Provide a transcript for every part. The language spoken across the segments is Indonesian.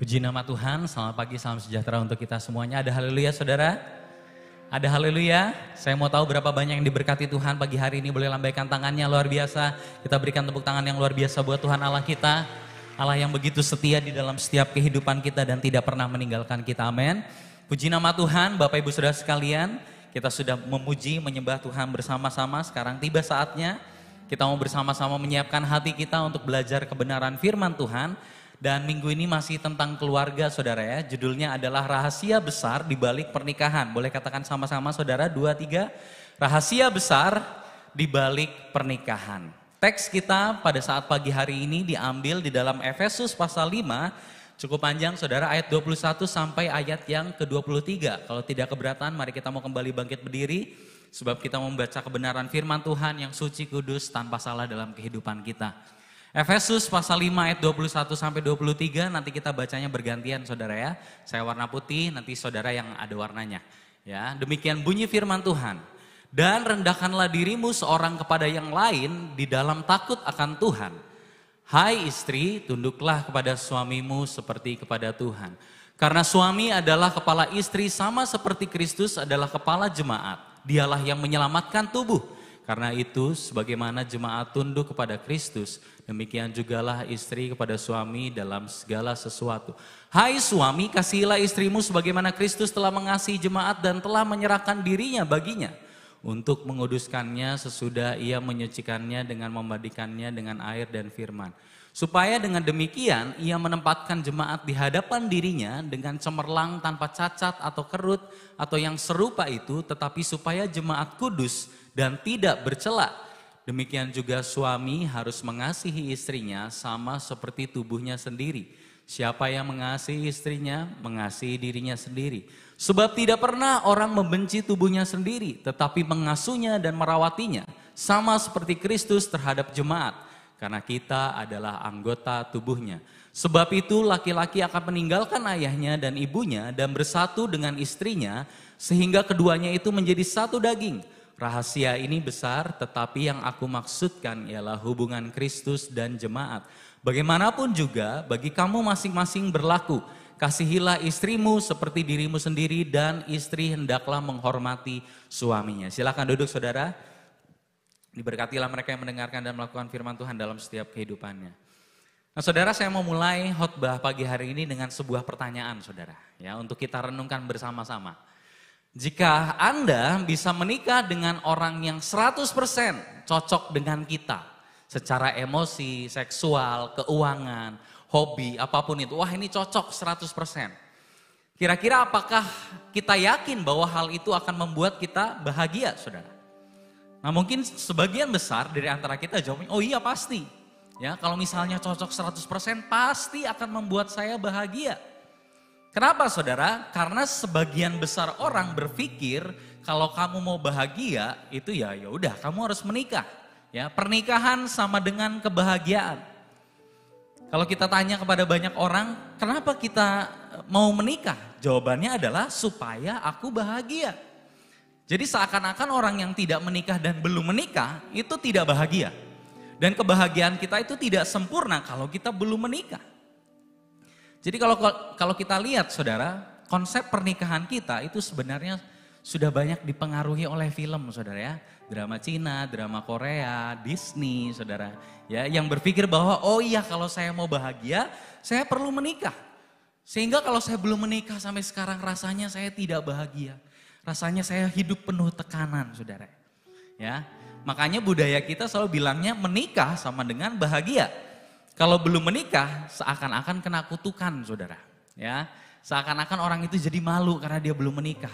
Puji nama Tuhan, selamat pagi, salam sejahtera untuk kita semuanya. Ada haleluya saudara? Ada haleluya? Saya mau tahu berapa banyak yang diberkati Tuhan pagi hari ini. Boleh lambaikan tangannya, luar biasa. Kita berikan tepuk tangan yang luar biasa buat Tuhan Allah kita. Allah yang begitu setia di dalam setiap kehidupan kita dan tidak pernah meninggalkan kita, amin. Puji nama Tuhan, Bapak Ibu Saudara sekalian. Kita sudah memuji, menyembah Tuhan bersama-sama. Sekarang tiba saatnya kita mau bersama-sama menyiapkan hati kita untuk belajar kebenaran firman Tuhan. Dan minggu ini masih tentang keluarga saudara ya. Judulnya adalah rahasia besar di balik pernikahan. Boleh katakan sama-sama saudara, 2, 3. Rahasia besar di balik pernikahan. Teks kita pada saat pagi hari ini diambil di dalam Efesus pasal 5. Cukup panjang saudara, ayat 21 sampai ayat yang ke-23. Kalau tidak keberatan, mari kita mau kembali bangkit berdiri. Sebab kita membaca kebenaran firman Tuhan yang suci, kudus, tanpa salah dalam kehidupan kita. Efesus pasal 5 ayat 21 sampai 23, nanti kita bacanya bergantian saudara ya. Saya warna putih, nanti saudara yang ada warnanya. Ya, demikian bunyi firman Tuhan. Dan rendahkanlah dirimu seorang kepada yang lain di dalam takut akan Tuhan. Hai istri, tunduklah kepada suamimu seperti kepada Tuhan. Karena suami adalah kepala istri sama seperti Kristus adalah kepala jemaat. Dialah yang menyelamatkan tubuh. Karena itu sebagaimana jemaat tunduk kepada Kristus, demikian jugalah istri kepada suami dalam segala sesuatu. Hai suami, kasihilah istrimu sebagaimana Kristus telah mengasihi jemaat dan telah menyerahkan dirinya baginya. Untuk menguduskannya sesudah ia menyucikannya dengan memandikannya dengan air dan firman. Supaya dengan demikian ia menempatkan jemaat di hadapan dirinya dengan cemerlang tanpa cacat atau kerut atau yang serupa itu, tetapi supaya jemaat kudus dan tidak bercela. Demikian juga suami harus mengasihi istrinya sama seperti tubuhnya sendiri. Siapa yang mengasihi istrinya, mengasihi dirinya sendiri. Sebab tidak pernah orang membenci tubuhnya sendiri, tetapi mengasuhnya dan merawatinya, sama seperti Kristus terhadap jemaat. Karena kita adalah anggota tubuhnya. Sebab itu laki-laki akan meninggalkan ayahnya dan ibunya dan bersatu dengan istrinya, sehingga keduanya itu menjadi satu daging. Rahasia ini besar, tetapi yang aku maksudkan ialah hubungan Kristus dan jemaat. Bagaimanapun juga bagi kamu masing-masing berlaku. Kasihilah istrimu seperti dirimu sendiri dan istri hendaklah menghormati suaminya. Silakan duduk saudara. Diberkatilah mereka yang mendengarkan dan melakukan firman Tuhan dalam setiap kehidupannya. Nah saudara, saya mau mulai khotbah pagi hari ini dengan sebuah pertanyaan saudara. Ya, untuk kita renungkan bersama-sama. Jika Anda bisa menikah dengan orang yang 100% cocok dengan kita. Secara emosi, seksual, keuangan, hobi, apapun itu. Wah ini cocok 100%. Kira-kira apakah kita yakin bahwa hal itu akan membuat kita bahagia saudara? Nah mungkin sebagian besar dari antara kita jawabnya, oh iya pasti. Ya, kalau misalnya cocok 100% pasti akan membuat saya bahagia. Kenapa saudara? Karena sebagian besar orang berpikir kalau kamu mau bahagia itu ya udah kamu harus menikah. Ya, pernikahan sama dengan kebahagiaan. Kalau kita tanya kepada banyak orang, kenapa kita mau menikah? Jawabannya adalah supaya aku bahagia. Jadi seakan-akan orang yang tidak menikah dan belum menikah itu tidak bahagia. Dan kebahagiaan kita itu tidak sempurna kalau kita belum menikah. Jadi kalau kita lihat saudara, konsep pernikahan kita itu sebenarnya sudah banyak dipengaruhi oleh film saudara ya. Drama Cina, drama Korea, Disney saudara. Ya, yang berpikir bahwa oh iya kalau saya mau bahagia, saya perlu menikah. Sehingga kalau saya belum menikah sampai sekarang rasanya saya tidak bahagia. Rasanya saya hidup penuh tekanan saudara. Ya, makanya budaya kita selalu bilangnya menikah sama dengan bahagia. Kalau belum menikah seakan-akan kena kutukan saudara. Ya, seakan-akan orang itu jadi malu karena dia belum menikah.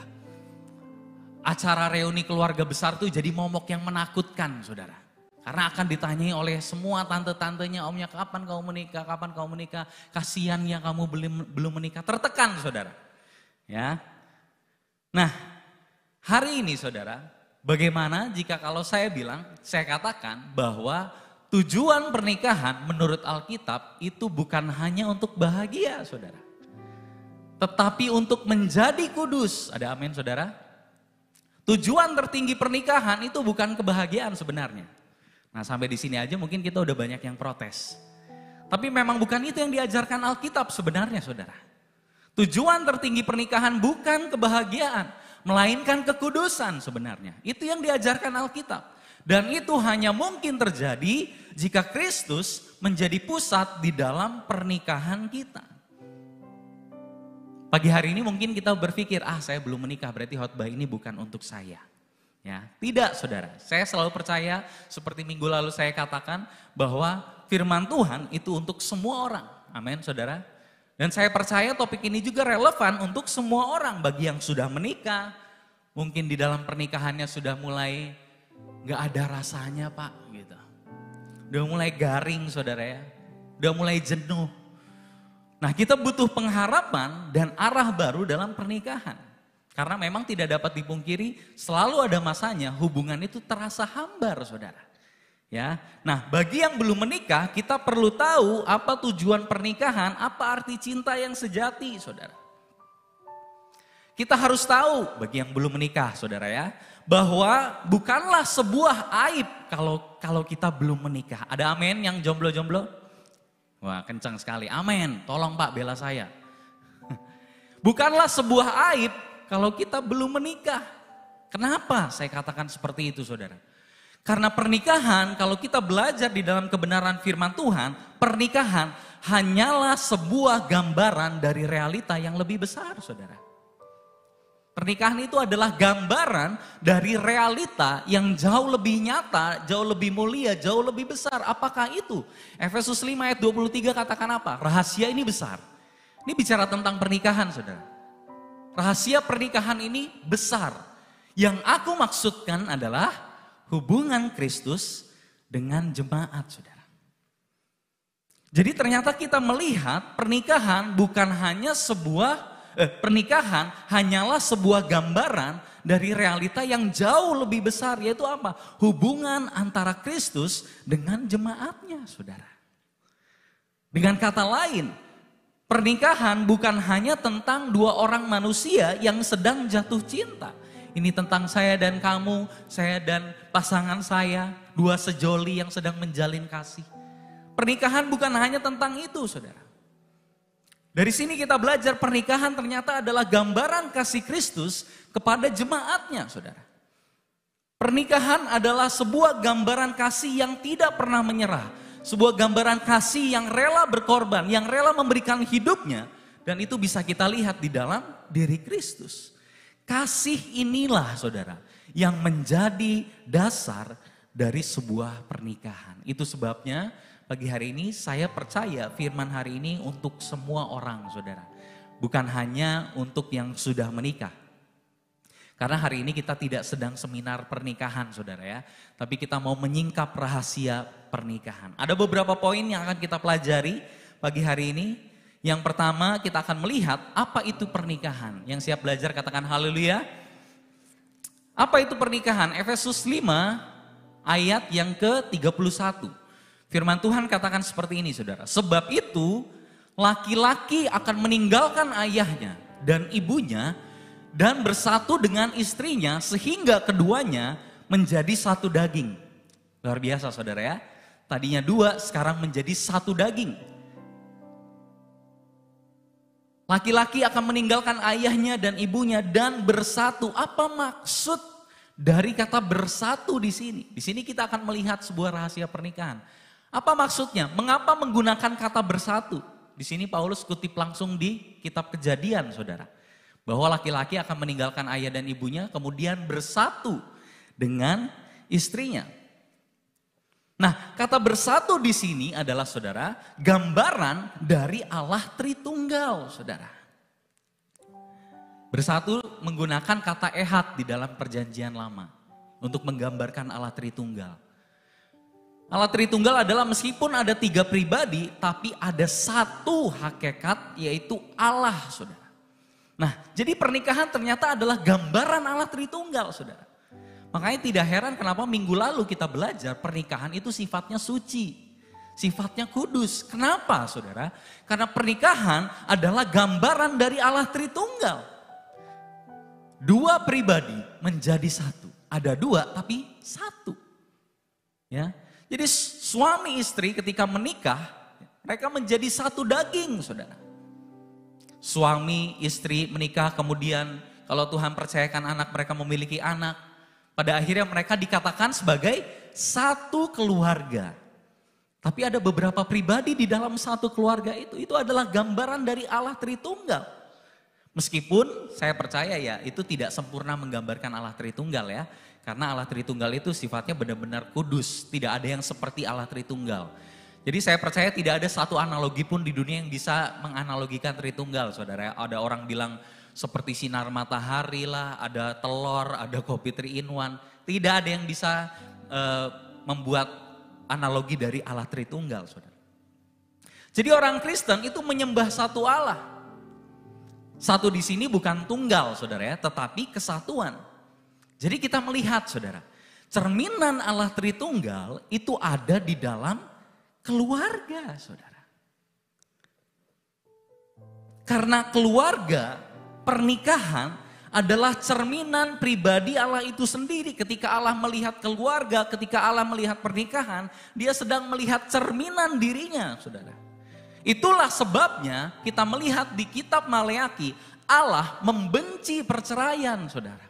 Acara reuni keluarga besar tuh jadi momok yang menakutkan saudara. Karena akan ditanyai oleh semua tante-tantenya, omnya kapan kamu menikah, kapan kamu menikah. Kasihan ya kamu belum menikah, tertekan saudara. Ya, nah hari ini saudara, bagaimana jika kalau saya katakan bahwa tujuan pernikahan menurut Alkitab itu bukan hanya untuk bahagia saudara. Tetapi untuk menjadi kudus. Ada amin saudara? Tujuan tertinggi pernikahan itu bukan kebahagiaan sebenarnya. Nah sampai di sini aja mungkin kita udah banyak yang protes. Tapi memang bukan itu yang diajarkan Alkitab sebenarnya, saudara. Tujuan tertinggi pernikahan bukan kebahagiaan, melainkan kekudusan sebenarnya. Itu yang diajarkan Alkitab. Dan itu hanya mungkin terjadi jika Kristus menjadi pusat di dalam pernikahan kita. Pagi hari ini mungkin kita berpikir, saya belum menikah, berarti khotbah ini bukan untuk saya. Ya, tidak saudara, saya selalu percaya seperti minggu lalu saya katakan bahwa firman Tuhan itu untuk semua orang. Amin saudara. Dan saya percaya topik ini juga relevan untuk semua orang. Bagi yang sudah menikah, mungkin di dalam pernikahannya sudah mulai gak ada rasanya pak. Gitu. Udah mulai garing saudara ya, udah mulai jenuh. Nah kita butuh pengharapan dan arah baru dalam pernikahan. Karena memang tidak dapat dipungkiri selalu ada masanya hubungan itu terasa hambar saudara. Ya, nah bagi yang belum menikah kita perlu tahu apa tujuan pernikahan, apa arti cinta yang sejati saudara. Kita harus tahu bagi yang belum menikah saudara ya, bahwa bukanlah sebuah aib kalau kita belum menikah. Ada amin yang jomblo-jomblo? Wah kencang sekali, amin, tolong pak bela saya. Bukanlah sebuah aib kalau kita belum menikah. Kenapa saya katakan seperti itu saudara? Karena pernikahan kalau kita belajar di dalam kebenaran firman Tuhan, pernikahan hanyalah sebuah gambaran dari realita yang lebih besar saudara. Pernikahan itu adalah gambaran dari realita yang jauh lebih nyata, jauh lebih mulia, jauh lebih besar. Apakah itu? Efesus 5 ayat 23 katakan apa? Rahasia ini besar. Ini bicara tentang pernikahan saudara. Rahasia pernikahan ini besar. Yang aku maksudkan adalah hubungan Kristus dengan jemaat saudara. Jadi ternyata kita melihat pernikahan bukan hanya pernikahan hanyalah sebuah gambaran dari realita yang jauh lebih besar, yaitu apa? Hubungan antara Kristus dengan jemaatnya, saudara. Dengan kata lain, pernikahan bukan hanya tentang dua orang manusia yang sedang jatuh cinta. Ini tentang saya dan kamu, saya dan pasangan saya, dua sejoli yang sedang menjalin kasih. Pernikahan bukan hanya tentang itu, saudara. Dari sini kita belajar pernikahan ternyata adalah gambaran kasih Kristus kepada jemaatnya, saudara. Pernikahan adalah sebuah gambaran kasih yang tidak pernah menyerah. Sebuah gambaran kasih yang rela berkorban, yang rela memberikan hidupnya. Dan itu bisa kita lihat di dalam diri Kristus. Kasih inilah, saudara, yang menjadi dasar dari sebuah pernikahan. Itu sebabnya pagi hari ini saya percaya firman hari ini untuk semua orang saudara. Bukan hanya untuk yang sudah menikah. Karena hari ini kita tidak sedang seminar pernikahan saudara ya. Tapi kita mau menyingkap rahasia pernikahan. Ada beberapa poin yang akan kita pelajari pagi hari ini. Yang pertama kita akan melihat apa itu pernikahan. Yang siap belajar katakan haleluya. Apa itu pernikahan? Efesus 5 ayat yang ke-31. Firman Tuhan katakan seperti ini saudara. Sebab itu laki-laki akan meninggalkan ayahnya dan ibunya dan bersatu dengan istrinya sehingga keduanya menjadi satu daging. Luar biasa saudara ya. Tadinya dua sekarang menjadi satu daging. Laki-laki akan meninggalkan ayahnya dan ibunya dan bersatu. Apa maksud dari kata bersatu di sini? Di sini kita akan melihat sebuah rahasia pernikahan. Apa maksudnya? Mengapa menggunakan kata bersatu? Di sini Paulus kutip langsung di kitab Kejadian, saudara. Bahwa laki-laki akan meninggalkan ayah dan ibunya, kemudian bersatu dengan istrinya. Nah, kata bersatu di sini adalah, saudara, gambaran dari Allah Tritunggal, saudara. Bersatu menggunakan kata ehad di dalam perjanjian lama untuk menggambarkan Allah Tritunggal. Allah Tritunggal adalah meskipun ada tiga pribadi, tapi ada satu hakikat yaitu Allah, saudara. Nah, jadi pernikahan ternyata adalah gambaran Allah Tritunggal, saudara. Makanya tidak heran kenapa minggu lalu kita belajar pernikahan itu sifatnya suci, sifatnya kudus. Kenapa, saudara? Karena pernikahan adalah gambaran dari Allah Tritunggal. Dua pribadi menjadi satu. Ada dua tapi satu. Ya. Jadi suami istri ketika menikah, Mereka menjadi satu daging, saudara. Suami, istri menikah, kemudian kalau Tuhan percayakan anak, mereka memiliki anak. Pada akhirnya mereka dikatakan sebagai satu keluarga. Tapi ada beberapa pribadi di dalam satu keluarga itu adalah gambaran dari Allah Tritunggal. Meskipun saya percaya ya itu tidak sempurna menggambarkan Allah Tritunggal ya. Karena Allah Tritunggal itu sifatnya benar-benar kudus, tidak ada yang seperti Allah Tritunggal. Jadi saya percaya tidak ada satu analogi pun di dunia yang bisa menganalogikan Tritunggal, saudara. Ada orang bilang seperti sinar matahari lah, ada telur, ada kopi 3 in 1. Tidak ada yang bisa membuat analogi dari Allah Tritunggal, saudara. Jadi orang Kristen itu menyembah satu Allah. Satu di sini bukan tunggal, saudara ya, tetapi kesatuan. Jadi kita melihat, saudara, cerminan Allah Tritunggal itu ada di dalam keluarga, saudara. Karena keluarga, pernikahan adalah cerminan pribadi Allah itu sendiri. Ketika Allah melihat keluarga, ketika Allah melihat pernikahan, dia sedang melihat cerminan dirinya, saudara. Itulah sebabnya kita melihat di kitab Maleaki, Allah membenci perceraian, saudara.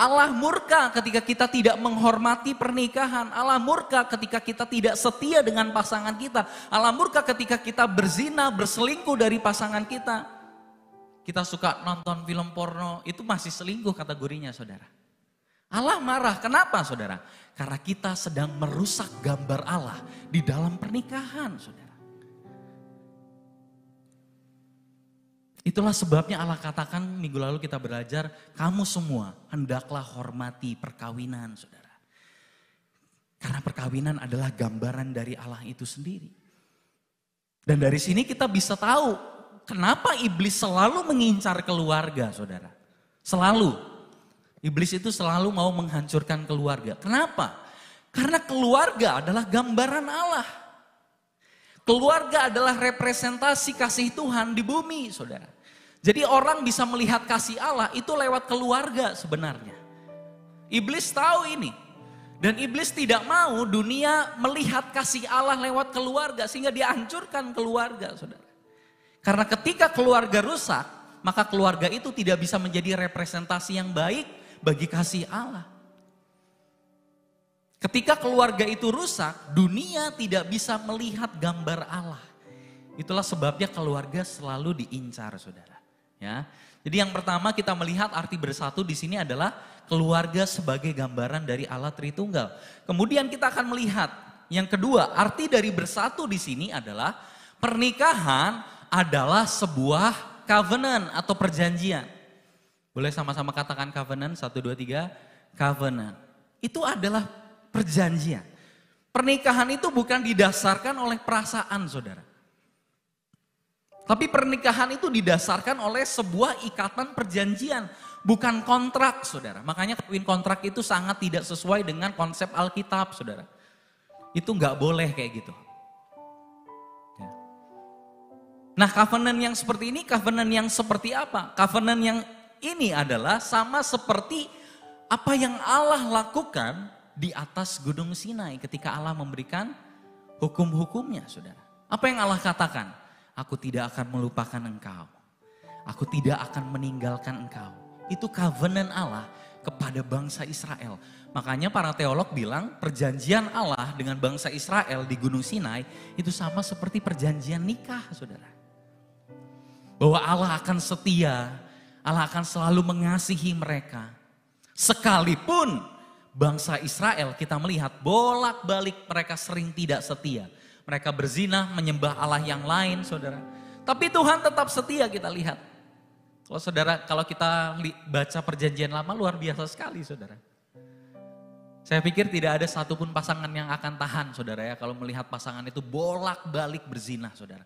Allah murka ketika kita tidak menghormati pernikahan. Allah murka ketika kita tidak setia dengan pasangan kita. Allah murka ketika kita berzina, berselingkuh dari pasangan kita. Kita suka nonton film porno, itu masih selingkuh kategorinya, saudara. Allah marah, kenapa, saudara? Karena kita sedang merusak gambar Allah di dalam pernikahan, saudara. Itulah sebabnya Allah katakan minggu lalu kita belajar, kamu semua hendaklah hormati perkawinan, saudara. Karena perkawinan adalah gambaran dari Allah itu sendiri. Dan dari sini kita bisa tahu kenapa iblis selalu mengincar keluarga, saudara. Selalu. Iblis itu selalu mau menghancurkan keluarga. Kenapa? Karena keluarga adalah gambaran Allah. Keluarga adalah representasi kasih Tuhan di bumi, saudara. Jadi orang bisa melihat kasih Allah itu lewat keluarga sebenarnya. Iblis tahu ini. Dan iblis tidak mau dunia melihat kasih Allah lewat keluarga sehingga dia hancurkan keluarga, saudara. Karena ketika keluarga rusak, maka keluarga itu tidak bisa menjadi representasi yang baik bagi kasih Allah. Ketika keluarga itu rusak, dunia tidak bisa melihat gambar Allah. Itulah sebabnya keluarga selalu diincar, saudara. Ya, jadi yang pertama kita melihat arti bersatu di sini adalah keluarga sebagai gambaran dari Allah Tritunggal. Kemudian kita akan melihat yang kedua, arti dari bersatu di sini adalah pernikahan adalah sebuah covenant atau perjanjian. Boleh sama-sama katakan covenant, 1, 2, 3, covenant. Itu adalah perjanjian. Pernikahan itu bukan didasarkan oleh perasaan, saudara. Tapi pernikahan itu didasarkan oleh sebuah ikatan perjanjian, bukan kontrak, saudara. Makanya kawin kontrak itu sangat tidak sesuai dengan konsep Alkitab, saudara. Itu nggak boleh kayak gitu. Ya. Nah, covenant yang seperti ini, covenant yang seperti apa? Covenant yang ini adalah sama seperti apa yang Allah lakukan di atas Gunung Sinai ketika Allah memberikan hukum-hukumnya, saudara. Apa yang Allah katakan? Aku tidak akan melupakan engkau. Aku tidak akan meninggalkan engkau. Itu covenant Allah kepada bangsa Israel. Makanya para teolog bilang perjanjian Allah dengan bangsa Israel di Gunung Sinai itu sama seperti perjanjian nikah, saudara. Bahwa Allah akan setia, Allah akan selalu mengasihi mereka. Sekalipun bangsa Israel kita melihat bolak-balik mereka sering tidak setia. Mereka berzina, menyembah Allah yang lain, saudara. Tapi Tuhan tetap setia, kita lihat. Kalau saudara, kalau kita baca perjanjian lama luar biasa sekali, saudara. Saya pikir tidak ada satupun pasangan yang akan tahan, saudara ya. Kalau melihat pasangan itu bolak-balik berzina, saudara.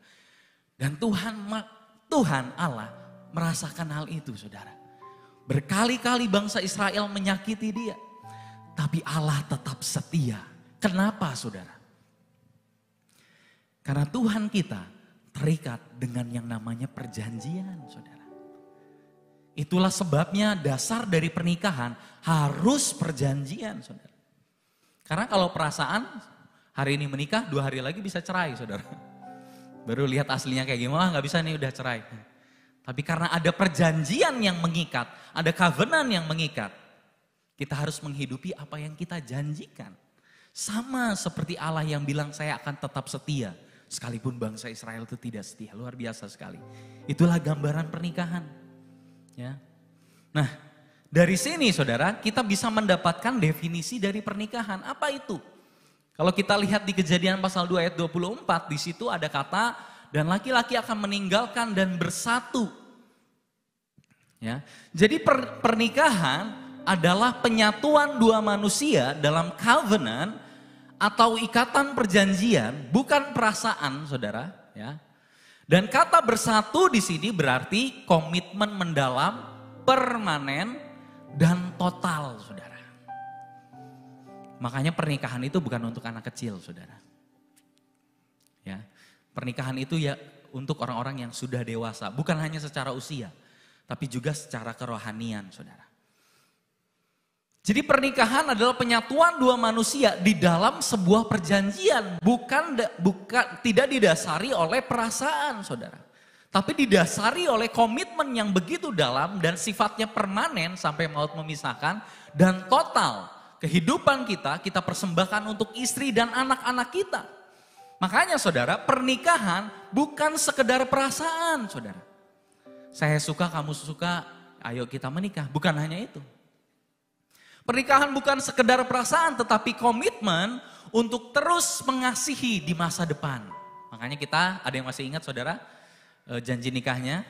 Dan Tuhan Allah merasakan hal itu, saudara. Berkali-kali bangsa Israel menyakiti dia. Tapi Allah tetap setia. Kenapa, saudara? Karena Tuhan kita terikat dengan yang namanya perjanjian, saudara. Itulah sebabnya dasar dari pernikahan harus perjanjian, saudara. Karena kalau perasaan, Hari ini menikah, 2 hari lagi bisa cerai, saudara. Baru lihat aslinya kayak gimana, nggak bisa nih udah cerai. Tapi karena ada perjanjian yang mengikat, ada covenant yang mengikat, kita harus menghidupi apa yang kita janjikan. Sama seperti Allah yang bilang saya akan tetap setia, sekalipun bangsa Israel itu tidak setia. Luar biasa sekali. Itulah gambaran pernikahan. Ya. Nah, dari sini saudara, kita bisa mendapatkan definisi dari pernikahan. Apa itu? Kalau kita lihat di Kejadian pasal 2 ayat 24, di situ ada kata, dan laki-laki akan meninggalkan dan bersatu. Ya. Jadi pernikahan adalah penyatuan dua manusia dalam covenant atau ikatan perjanjian, bukan perasaan, saudara. Ya. Dan kata bersatu di sini berarti komitmen mendalam, permanen, dan total, saudara. Makanya pernikahan itu bukan untuk anak kecil, saudara. Ya, pernikahan itu ya untuk orang-orang yang sudah dewasa, bukan hanya secara usia, tapi juga secara kerohanian, saudara. Jadi pernikahan adalah penyatuan dua manusia di dalam sebuah perjanjian, bukan tidak didasari oleh perasaan, saudara. Tapi didasari oleh komitmen yang begitu dalam dan sifatnya permanen sampai maut memisahkan dan total. Kehidupan kita persembahkan untuk istri dan anak-anak kita. Makanya saudara, pernikahan bukan sekedar perasaan, saudara. Saya suka, kamu suka, ayo kita menikah. Bukan hanya itu. Pernikahan bukan sekedar perasaan, tetapi komitmen untuk terus mengasihi di masa depan. Makanya kita, ada yang masih ingat saudara, janji nikahnya,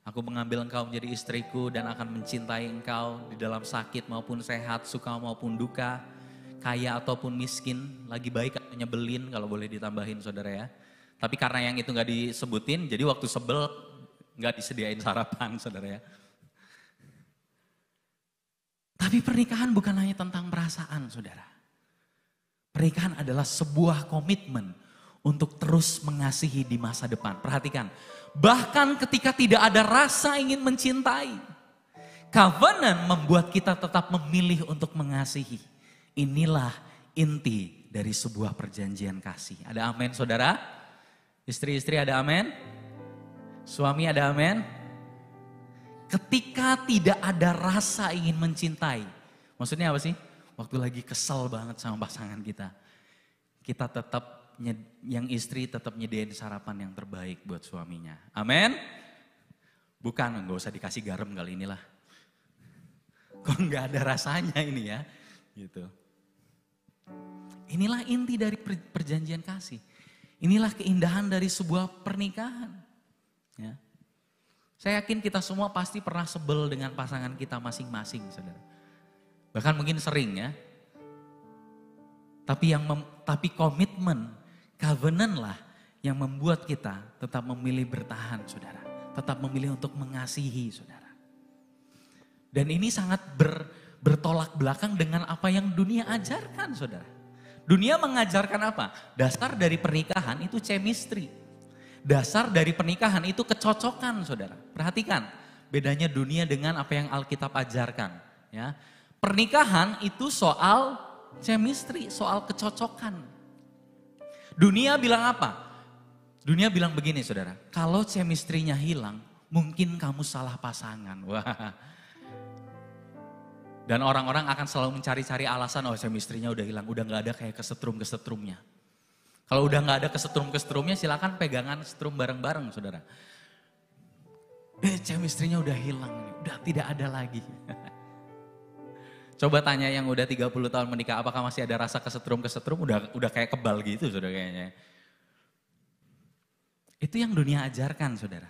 aku mengambil engkau menjadi istriku dan akan mencintai engkau di dalam sakit maupun sehat, suka maupun duka, kaya ataupun miskin, lagi baik atau nyebelin kalau boleh ditambahin saudara ya. Tapi karena yang itu gak disebutin, jadi waktu sebel gak disediain sarapan saudara ya. Tapi pernikahan bukan hanya tentang perasaan saudara. Pernikahan adalah sebuah komitmen untuk terus mengasihi di masa depan. Perhatikan. Bahkan ketika tidak ada rasa ingin mencintai. Covenant membuat kita tetap memilih untuk mengasihi. Inilah inti dari sebuah perjanjian kasih. Ada amin saudara? Istri-istri ada amin? Suami ada amin? Ketika tidak ada rasa ingin mencintai. Maksudnya apa sih? Waktu lagi kesel banget sama pasangan kita. Kita tetap yang istri tetap nyediain sarapan yang terbaik buat suaminya. Amin? Bukan, gak usah dikasih garam kali inilah. Kok gak ada rasanya ini ya? Gitu. Inilah inti dari perjanjian kasih. Inilah keindahan dari sebuah pernikahan. Ya. Saya yakin kita semua pasti pernah sebel dengan pasangan kita masing-masing, saudara. Bahkan mungkin sering ya. Tapi komitmen, covenant lah yang membuat kita tetap memilih bertahan, saudara. Tetap memilih untuk mengasihi, saudara. Dan ini sangat bertolak belakang dengan apa yang dunia ajarkan, saudara. Dunia mengajarkan apa? Dasar dari pernikahan itu chemistry. Dasar dari pernikahan itu kecocokan, saudara. Perhatikan bedanya dunia dengan apa yang Alkitab ajarkan. Ya, pernikahan itu soal chemistry, soal kecocokan. Dunia bilang apa? Dunia bilang begini saudara, kalau chemistry-nya hilang, mungkin kamu salah pasangan. Wah. Dan orang-orang akan selalu mencari-cari alasan, oh chemistry-nya udah hilang, udah gak ada kayak kesetrum-kesetrumnya. Kalau udah gak ada kesetrum-kesetrumnya silakan pegangan setrum bareng-bareng saudara. Chemistry-nya udah hilang, udah tidak ada lagi. Coba tanya yang udah 30 tahun menikah, apakah masih ada rasa kesetrum-kesetrum? Udah kayak kebal gitu saudara kayaknya. Itu yang dunia ajarkan saudara.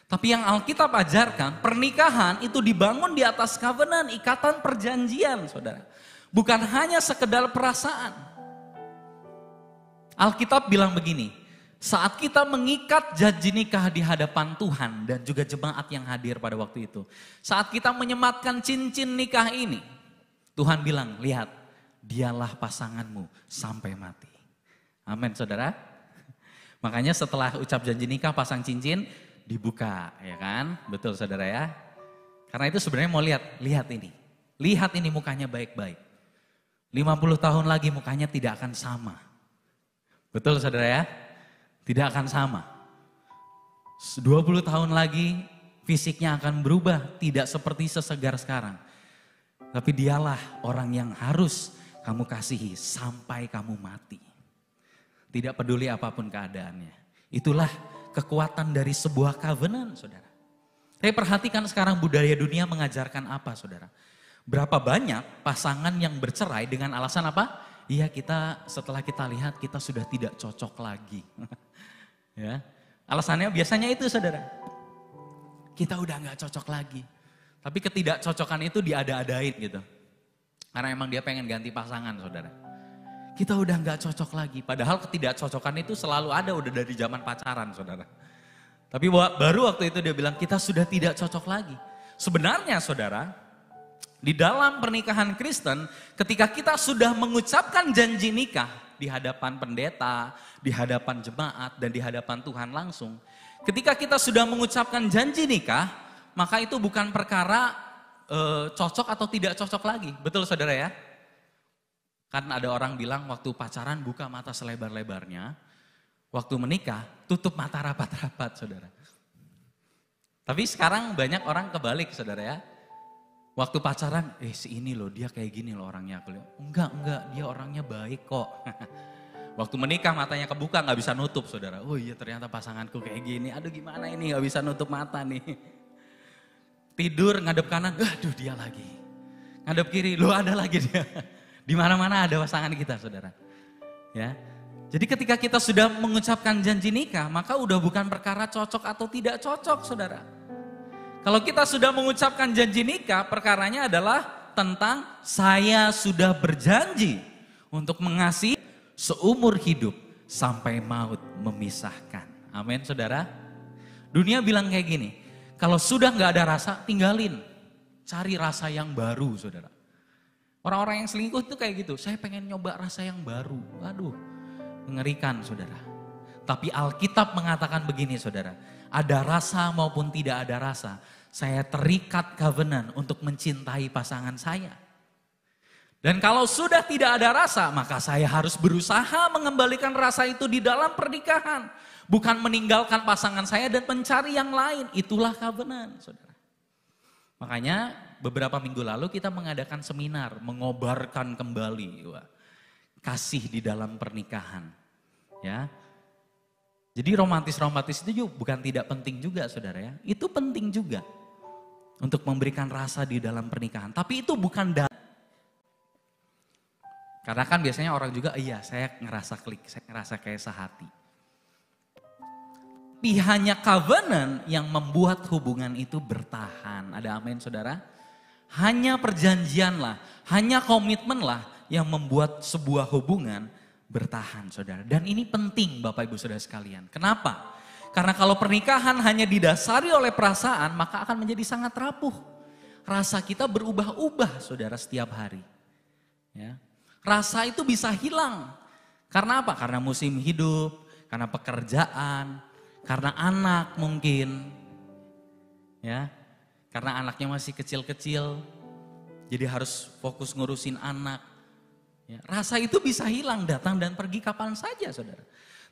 Tapi yang Alkitab ajarkan, pernikahan itu dibangun di atas covenant, ikatan perjanjian saudara. Bukan hanya sekedar perasaan. Alkitab bilang begini, saat kita mengikat janji nikah di hadapan Tuhan dan juga jemaat yang hadir pada waktu itu. Saat kita menyematkan cincin nikah ini, Tuhan bilang, lihat, dialah pasanganmu sampai mati. Amin saudara. Makanya setelah ucap janji nikah pasang cincin, dibuka ya kan. Betul saudara ya. Karena itu sebenarnya mau lihat ini. Lihat ini mukanya baik-baik. 50 tahun lagi mukanya tidak akan sama. Betul saudara ya? Tidak akan sama. 20 tahun lagi fisiknya akan berubah, tidak seperti sesegar sekarang. Tapi dialah orang yang harus kamu kasihi sampai kamu mati. Tidak peduli apapun keadaannya. Itulah kekuatan dari sebuah covenant, saudara. Tapi perhatikan sekarang budaya dunia mengajarkan apa, saudara? Berapa banyak pasangan yang bercerai dengan alasan apa? Iya, setelah kita lihat kita sudah tidak cocok lagi. Ya, alasannya biasanya itu, saudara. Kita udah nggak cocok lagi. Tapi ketidakcocokan itu diada-adain gitu. Karena emang dia pengen ganti pasangan, saudara. Kita udah nggak cocok lagi. Padahal ketidakcocokan itu selalu ada udah dari zaman pacaran, saudara. Tapi baru waktu itu dia bilang kita sudah tidak cocok lagi. Sebenarnya, saudara, di dalam pernikahan Kristen, ketika kita sudah mengucapkan janji nikah di hadapan pendeta, di hadapan jemaat, dan di hadapan Tuhan langsung. Ketika kita sudah mengucapkan janji nikah, maka itu bukan perkara cocok atau tidak cocok lagi. Betul saudara ya? Kan ada orang bilang waktu pacaran buka mata selebar-lebarnya, waktu menikah tutup mata rapat-rapat, saudara. Tapi sekarang banyak orang kebalik, saudara ya. Waktu pacaran, si ini loh, dia kayak gini loh orangnya. Aku lihat, enggak, dia orangnya baik kok. Waktu menikah matanya kebuka, gak bisa nutup, saudara. Oh iya, ternyata pasanganku kayak gini. Aduh, gimana ini, gak bisa nutup mata nih. Tidur ngadep kanan, aduh dia lagi. Ngadep kiri, loh ada lagi dia. Di mana-mana ada pasangan kita, saudara. Ya. Jadi ketika kita sudah mengucapkan janji nikah, maka udah bukan perkara cocok atau tidak cocok, saudara. Kalau kita sudah mengucapkan janji nikah, perkaranya adalah tentang saya sudah berjanji untuk mengasihi seumur hidup sampai maut memisahkan. Amin, saudara. Dunia bilang kayak gini, kalau sudah nggak ada rasa, tinggalin. Cari rasa yang baru, saudara. Orang-orang yang selingkuh itu kayak gitu, saya pengen nyoba rasa yang baru. Aduh, mengerikan, saudara. Tapi Alkitab mengatakan begini, saudara. Ada rasa maupun tidak ada rasa, saya terikat covenant untuk mencintai pasangan saya. Dan kalau sudah tidak ada rasa, maka saya harus berusaha mengembalikan rasa itu di dalam pernikahan. Bukan meninggalkan pasangan saya dan mencari yang lain. Itulah covenant, saudara. Makanya beberapa minggu lalu kita mengadakan seminar, mengobarkan kembali kasih di dalam pernikahan. Ya. Jadi romantis-romantis itu juga bukan tidak penting juga, saudara ya. Itu penting juga untuk memberikan rasa di dalam pernikahan. Tapi itu bukan karena kan biasanya orang juga, iya saya ngerasa klik, saya ngerasa kayak sehati. Tapi hanya covenant yang membuat hubungan itu bertahan. Ada amin, saudara? Hanya perjanjianlah, hanya komitmenlah yang membuat sebuah hubungan bertahan, saudara. Dan ini penting Bapak Ibu Saudara sekalian. Kenapa? Karena kalau pernikahan hanya didasari oleh perasaan, maka akan menjadi sangat rapuh. Rasa kita berubah-ubah, saudara, setiap hari. Ya. Rasa itu bisa hilang. Karena apa? Karena musim hidup, karena pekerjaan, karena anak mungkin. Ya. Karena anaknya masih kecil-kecil, jadi harus fokus ngurusin anak. Ya, rasa itu bisa hilang, datang dan pergi kapan saja, saudara.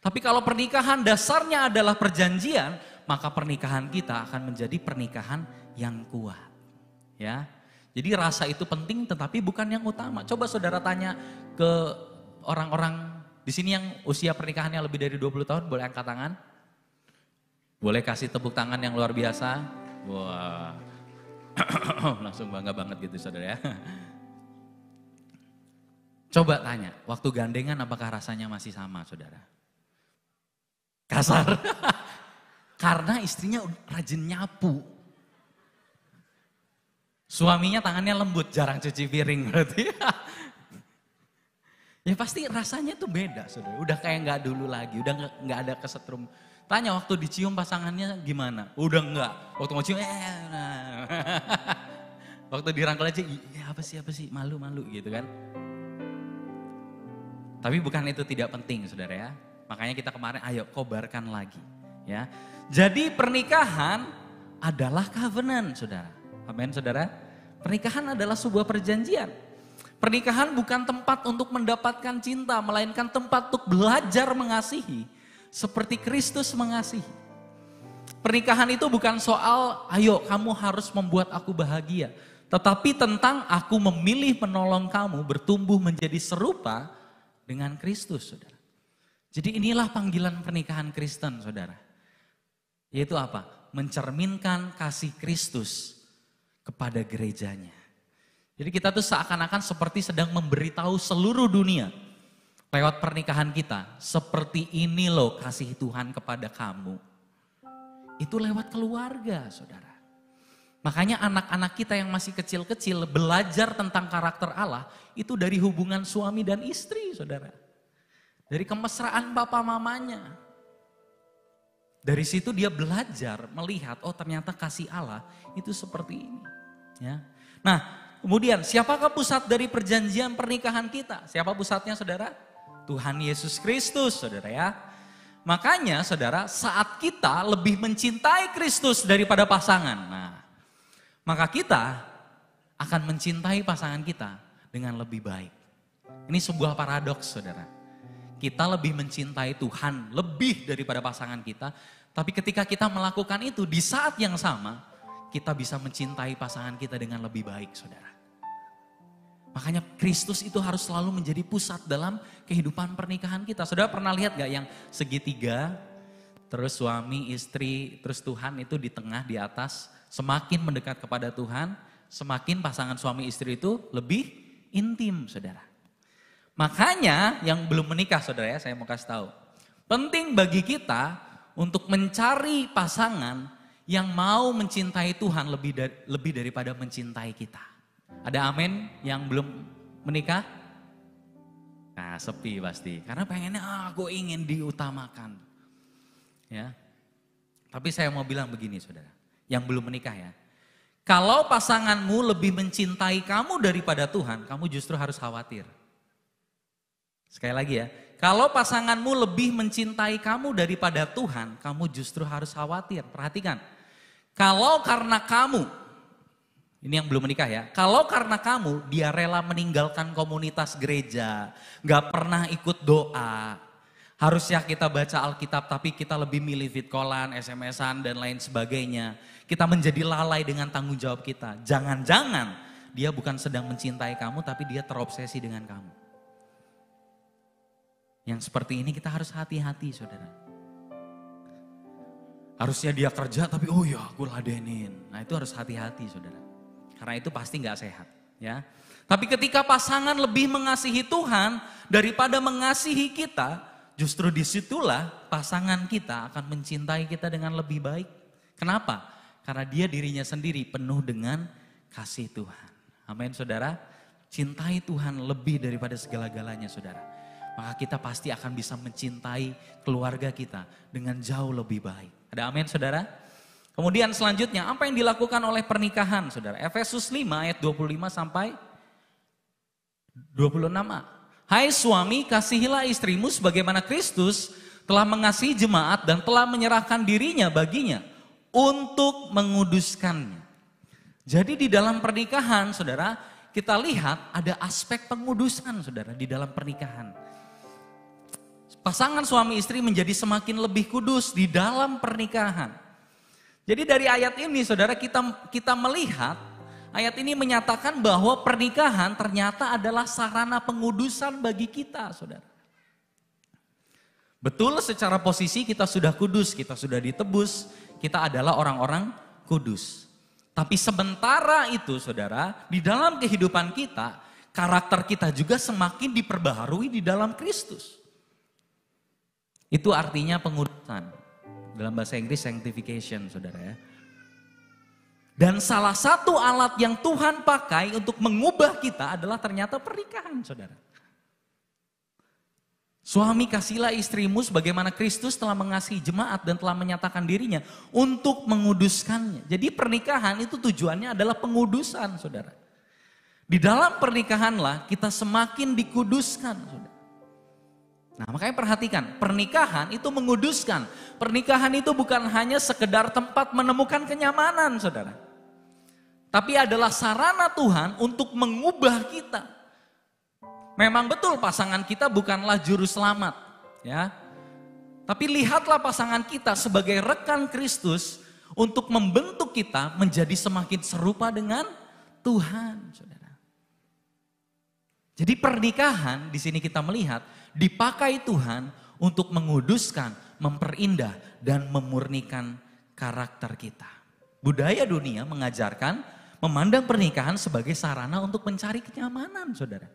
Tapi kalau pernikahan dasarnya adalah perjanjian, maka pernikahan kita akan menjadi pernikahan yang kuat. Ya, jadi rasa itu penting, tetapi bukan yang utama. Coba saudara tanya ke orang-orang di sini yang usia pernikahannya lebih dari 20 tahun, boleh angkat tangan? Boleh kasih tepuk tangan yang luar biasa? Wah, langsung bangga banget gitu, saudara ya. Coba tanya, waktu gandengan apakah rasanya masih sama, saudara? Kasar. Karena istrinya rajin nyapu. Suaminya tangannya lembut, jarang cuci piring berarti. Ya pasti rasanya tuh beda, saudara. Udah kayak nggak dulu lagi, udah nggak ada kesetrum. Tanya waktu dicium pasangannya gimana? Udah nggak. Waktu mau cium, waktu dirangkul aja, ya apa sih, malu-malu gitu kan. Tapi bukan itu tidak penting, saudara ya. Makanya kita kemarin ayo kobarkan lagi. Ya. Jadi pernikahan adalah covenant, saudara. Amin, saudara. Pernikahan adalah sebuah perjanjian. Pernikahan bukan tempat untuk mendapatkan cinta, melainkan tempat untuk belajar mengasihi seperti Kristus mengasihi. Pernikahan itu bukan soal, ayo kamu harus membuat aku bahagia. Tetapi tentang aku memilih menolong kamu bertumbuh menjadi serupa dengan Kristus, saudara. Jadi inilah panggilan pernikahan Kristen, saudara. Yaitu apa? Mencerminkan kasih Kristus kepada gerejanya. Jadi kita tuh seakan-akan seperti sedang memberitahu seluruh dunia lewat pernikahan kita. Seperti ini loh kasih Tuhan kepada kamu. Itu lewat keluarga, saudara. Makanya anak-anak kita yang masih kecil-kecil belajar tentang karakter Allah itu dari hubungan suami dan istri, saudara. Dari kemesraan papa mamanya. Dari situ dia belajar melihat, oh ternyata kasih Allah itu seperti ini. Ya. Nah, kemudian siapakah pusat dari perjanjian pernikahan kita? Siapa pusatnya, saudara? Tuhan Yesus Kristus, saudara ya. Makanya saudara, saat kita lebih mencintai Kristus daripada pasangan, nah, maka kita akan mencintai pasangan kita dengan lebih baik. Ini sebuah paradoks, saudara. Kita lebih mencintai Tuhan lebih daripada pasangan kita, tapi ketika kita melakukan itu di saat yang sama, kita bisa mencintai pasangan kita dengan lebih baik, saudara. Makanya Kristus itu harus selalu menjadi pusat dalam kehidupan pernikahan kita. Saudara pernah lihat gak yang segitiga, terus suami, istri, terus Tuhan itu di tengah, di atas. Semakin mendekat kepada Tuhan, semakin pasangan suami istri itu lebih intim, saudara. Makanya yang belum menikah, saudara ya, saya mau kasih tahu. Penting bagi kita untuk mencari pasangan yang mau mencintai Tuhan lebih daripada mencintai kita. Ada amin yang belum menikah? Nah, sepi pasti. Karena pengennya aku ingin diutamakan. Ya. Tapi saya mau bilang begini, saudara. Yang belum menikah ya. Kalau pasanganmu lebih mencintai kamu daripada Tuhan, kamu justru harus khawatir. Sekali lagi ya. Kalau pasanganmu lebih mencintai kamu daripada Tuhan, kamu justru harus khawatir. Perhatikan. Kalau karena kamu, ini yang belum menikah ya. Kalau karena kamu dia rela meninggalkan komunitas gereja, gak pernah ikut doa. Harusnya kita baca Alkitab tapi kita lebih milih vid callan, SMS-an dan lain sebagainya. Kita menjadi lalai dengan tanggung jawab kita. Jangan-jangan dia bukan sedang mencintai kamu tapi dia terobsesi dengan kamu. Yang seperti ini kita harus hati-hati, saudara. Harusnya dia kerja tapi oh ya aku ladenin. Nah itu harus hati-hati, saudara. Karena itu pasti gak sehat. Ya. Tapi ketika pasangan lebih mengasihi Tuhan daripada mengasihi kita, justru disitulah pasangan kita akan mencintai kita dengan lebih baik. Kenapa? Karena dia dirinya sendiri penuh dengan kasih Tuhan. Amin, saudara. Cintai Tuhan lebih daripada segala-galanya, saudara. Maka kita pasti akan bisa mencintai keluarga kita dengan jauh lebih baik. Ada amin, saudara? Kemudian selanjutnya, apa yang dilakukan oleh pernikahan, saudara? Efesus 5 ayat 25 sampai 26a. Hai suami, kasihilah istrimu sebagaimana Kristus telah mengasihi jemaat dan telah menyerahkan dirinya baginya untuk menguduskannya. Jadi di dalam pernikahan, saudara, kita lihat ada aspek pengudusan, saudara, di dalam pernikahan. Pasangan suami istri menjadi semakin lebih kudus di dalam pernikahan. Jadi dari ayat ini, saudara, kita melihat ayat ini menyatakan bahwa pernikahan ternyata adalah sarana pengudusan bagi kita, saudara. Betul, secara posisi kita sudah kudus, kita sudah ditebus, kita adalah orang-orang kudus. Tapi sementara itu, saudara, di dalam kehidupan kita, karakter kita juga semakin diperbaharui di dalam Kristus. Itu artinya pengudusan. Dalam bahasa Inggris sanctification, saudara ya. Dan salah satu alat yang Tuhan pakai untuk mengubah kita adalah ternyata pernikahan, saudara. Suami, kasihilah istrimu sebagaimana Kristus telah mengasihi jemaat dan telah menyatakan dirinya untuk menguduskannya. Jadi pernikahan itu tujuannya adalah pengudusan, saudara. Di dalam pernikahanlah kita semakin dikuduskan, saudara. Nah, makanya perhatikan, pernikahan itu menguduskan. Pernikahan itu bukan hanya sekedar tempat menemukan kenyamanan, saudara. Tapi adalah sarana Tuhan untuk mengubah kita. Memang betul pasangan kita bukanlah juru selamat, ya. Tapi lihatlah pasangan kita sebagai rekan Kristus untuk membentuk kita menjadi semakin serupa dengan Tuhan, saudara. Jadi pernikahan di sini kita melihat dipakai Tuhan untuk menguduskan, memperindah, dan memurnikan karakter kita. Budaya dunia mengajarkan memandang pernikahan sebagai sarana untuk mencari kenyamanan, saudara.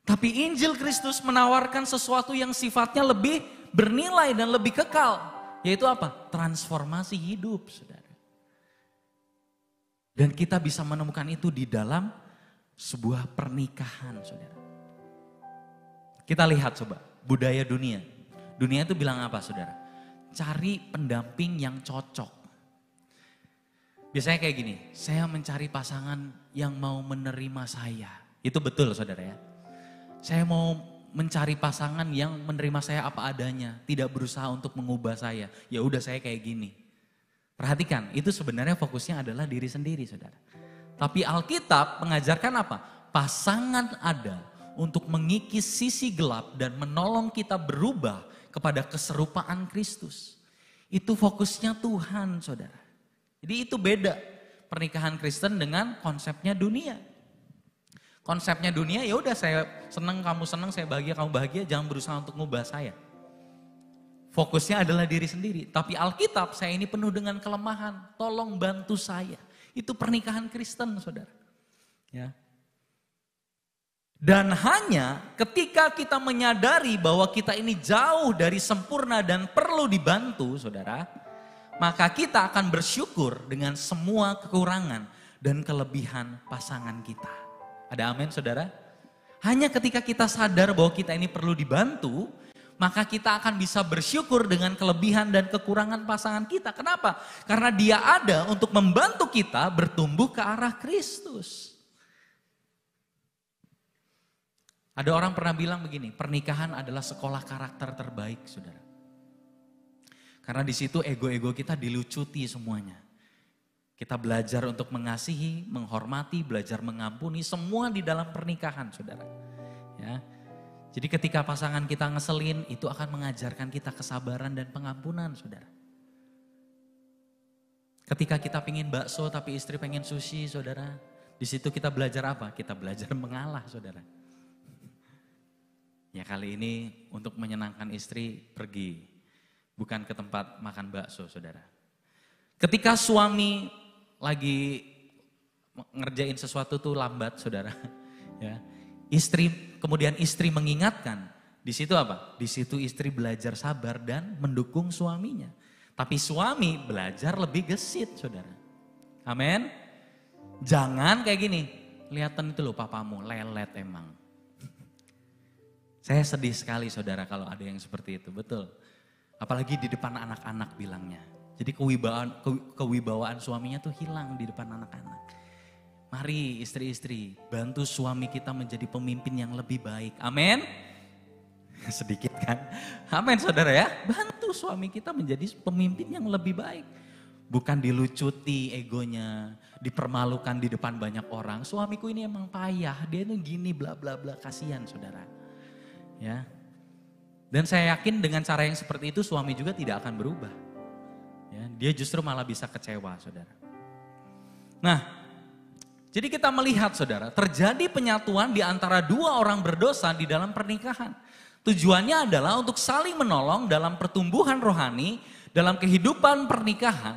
Tapi Injil Kristus menawarkan sesuatu yang sifatnya lebih bernilai dan lebih kekal. Yaitu apa? Transformasi hidup, saudara. Dan kita bisa menemukan itu di dalam sebuah pernikahan, saudara. Kita lihat coba, budaya dunia. Dunia itu bilang apa, saudara? Cari pendamping yang cocok. Biasanya kayak gini, saya mencari pasangan yang mau menerima saya. Itu betul, saudara ya. Saya mau mencari pasangan yang menerima saya apa adanya, tidak berusaha untuk mengubah saya. Ya udah saya kayak gini. Perhatikan, itu sebenarnya fokusnya adalah diri sendiri, saudara. Tapi Alkitab mengajarkan apa? Pasangan ada untuk mengikis sisi gelap dan menolong kita berubah kepada keserupaan Kristus. Itu fokusnya Tuhan, saudara. Jadi itu beda pernikahan Kristen dengan konsepnya dunia. Konsepnya dunia, ya udah saya senang, kamu senang, saya bahagia, kamu bahagia, jangan berusaha untuk ngubah saya. Fokusnya adalah diri sendiri. Tapi Alkitab, saya ini penuh dengan kelemahan, tolong bantu saya. Itu pernikahan Kristen, saudara. Ya. Dan hanya ketika kita menyadari bahwa kita ini jauh dari sempurna dan perlu dibantu, saudara, maka kita akan bersyukur dengan semua kekurangan dan kelebihan pasangan kita. Ada amin, saudara? Hanya ketika kita sadar bahwa kita ini perlu dibantu, maka kita akan bisa bersyukur dengan kelebihan dan kekurangan pasangan kita. Kenapa? Karena dia ada untuk membantu kita bertumbuh ke arah Kristus. Ada orang pernah bilang begini, pernikahan adalah sekolah karakter terbaik, saudara. Karena di situ ego-ego kita dilucuti semuanya. Kita belajar untuk mengasihi, menghormati, belajar mengampuni, semua di dalam pernikahan, saudara. Ya. Jadi ketika pasangan kita ngeselin, itu akan mengajarkan kita kesabaran dan pengampunan, saudara. Ketika kita pengen bakso tapi istri pengen sushi, saudara. Di situ kita belajar apa? Kita belajar mengalah, saudara. Ya kali ini untuk menyenangkan istri pergi, bukan ke tempat makan bakso, saudara. Ketika suami lagi ngerjain sesuatu tuh lambat, saudara. Ya. Kemudian istri mengingatkan. Di situ apa? Di situ istri belajar sabar dan mendukung suaminya. Tapi suami belajar lebih gesit, saudara. Amin. Jangan kayak gini. Lihatan itu loh papamu, lelet emang. Saya sedih sekali, saudara, kalau ada yang seperti itu, betul. Apalagi di depan anak-anak bilangnya. Jadi kewibawaan suaminya tuh hilang di depan anak-anak. Mari istri-istri bantu suami kita menjadi pemimpin yang lebih baik. Amin. Sedikit kan. Amin, saudara ya. Bantu suami kita menjadi pemimpin yang lebih baik. Bukan dilucuti egonya, dipermalukan di depan banyak orang. Suamiku ini emang payah, dia itu gini bla bla bla, kasihan, saudara. Ya. Dan saya yakin dengan cara yang seperti itu suami juga tidak akan berubah. Ya, dia justru malah bisa kecewa, saudara. Nah, jadi kita melihat, saudara, terjadi penyatuan di antara dua orang berdosa di dalam pernikahan. Tujuannya adalah untuk saling menolong dalam pertumbuhan rohani, dalam kehidupan pernikahan.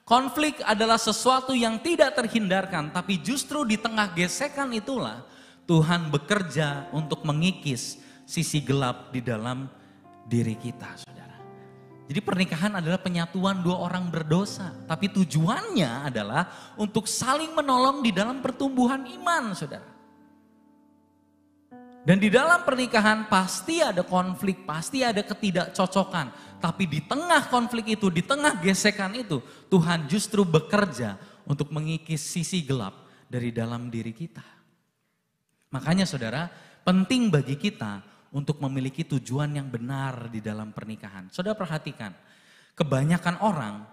Konflik adalah sesuatu yang tidak terhindarkan, tapi justru di tengah gesekan itulah Tuhan bekerja untuk mengikis sisi gelap di dalam diri kita, saudara. Jadi pernikahan adalah penyatuan dua orang berdosa. Tapi tujuannya adalah untuk saling menolong di dalam pertumbuhan iman, saudara. Dan di dalam pernikahan pasti ada konflik, pasti ada ketidakcocokan. Tapi di tengah konflik itu, di tengah gesekan itu, Tuhan justru bekerja untuk mengikis sisi gelap dari dalam diri kita. Makanya saudara, penting bagi kita untuk memiliki tujuan yang benar di dalam pernikahan. Saudara perhatikan, kebanyakan orang